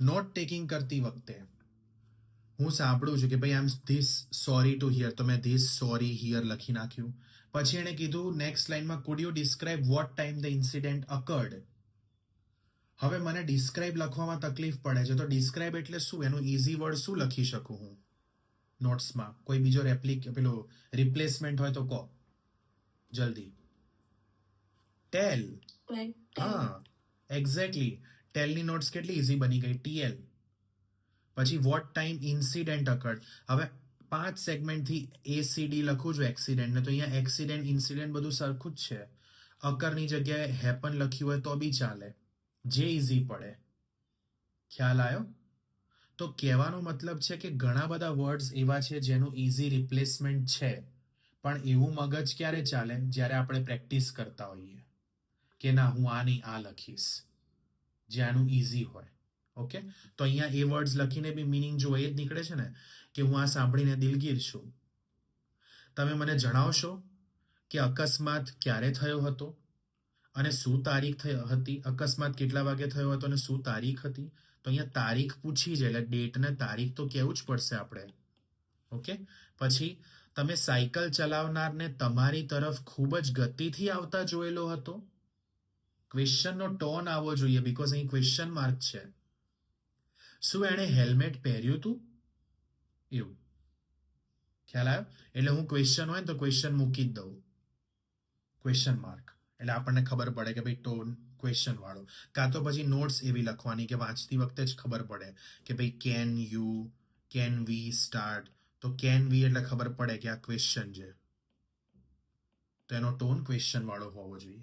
Not taking કરતી વખતે હું સાંભળું છું કે ભાઈ આઈ એમ ધીસ સોરી ટુ હિયર, તો મેં ધીસ સોરી હિયર લખી નાખ્યું. પછી એણે કીધું નેક્સ્ટ લાઈનમાં, food you describe what time the incident અકર્ડ. હવે મને ડિસ્ક્રાઇબ લખવામાં તકલીફ પડે છે, તો ડિસ્ક્રાઇબ એટલે શું? એનું ઇઝી વર્ડ શું લખી શકું હું નોટ્સમાં? કોઈ બીજો પેલો રિપ્લેસમેન્ટ હોય તો કહો જલ્દી. ટેલ. હા, એક્ઝેક્ટલી. ટેલની નોટ્સ કેટલી ઇઝી બની ગઈ, ટીએલ. પછી વોટ ટાઈમ ઇન્સિડન્ટ અકર્ડ. હવે 5 સેગમેન્ટથી ACD લખું છું એક્સિડન્ટ ને, તો અહીંયા એક્સિડન્ટ ઇન્સિડન્ટ બધું સરખું જ છે. અકરની જગ્યાએ હેપન લખ્યું હોય તો બી ચાલે, જે ઇઝી પડે. ખ્યાલ આવ્યો? તો કહેવાનો મતલબ છે કે ઘણા બધા વર્ડ્સ એવા છે જેનું ઇઝી રિપ્લેસમેન્ટ છે, પણ એવું મગજ ક્યારે ચાલે? જ્યારે આપણે પ્રેક્ટિસ કરતા હોઈએ કે ના, હું આ નહીં આ લખીશ, જે આનું ઇઝી હોય. ઓકે, તો અહીંયા એ વર્ડ્સ લખીને બી મિનિંગ જો એ જ નીકળે છે ને કે હું આ સાંભળીને દિલગીર છું. તમે મને જણાવશો કે અકસ્માત ક્યારે થયો હતો અને શું તારીખ હતી? અકસ્માત કેટલા વાગે થયો હતો અને શું તારીખ હતી? તો અહીંયા તારીખ પૂછી છે એટલે ડેટ ને તારીખ તો કેવું જ પડશે આપણે. ઓકે, પછી તમે સાયકલ ચલાવનારને તમારી તરફ ખૂબ જ ગતિથી આવતા જોયેલો હતો. ક્વેશ્ચનનો ટોન આવવો જોઈએ, બીકોઝ અહીં ક્વેશ્ચન માર્ક છે. શું એણે હેલ્મેટ પહેર્યું હતું? એવું. ખ્યાલ આવ્યો? એટલે હું ક્વેશ્ચન હોય ને તો ક્વેશ્ચન મૂકી જ દઉં, ક્વેશ્ચન માર્ક, એટલે આપણને ખબર પડે કે ભાઈ ટોન ક્વેશ્ચન વાળો. કાં તો પછી નોટ્સ એવી લખવાની કે વાંચતી વખતે જ ખબર પડે કે ભાઈ કેન વી સ્ટાર્ટ, તો કેન વી એટલે ખબર પડે કે આ ક્વેશ્ચન છે, તો એનો ટોન ક્વેશ્ચન વાળો હોવો જોઈએ.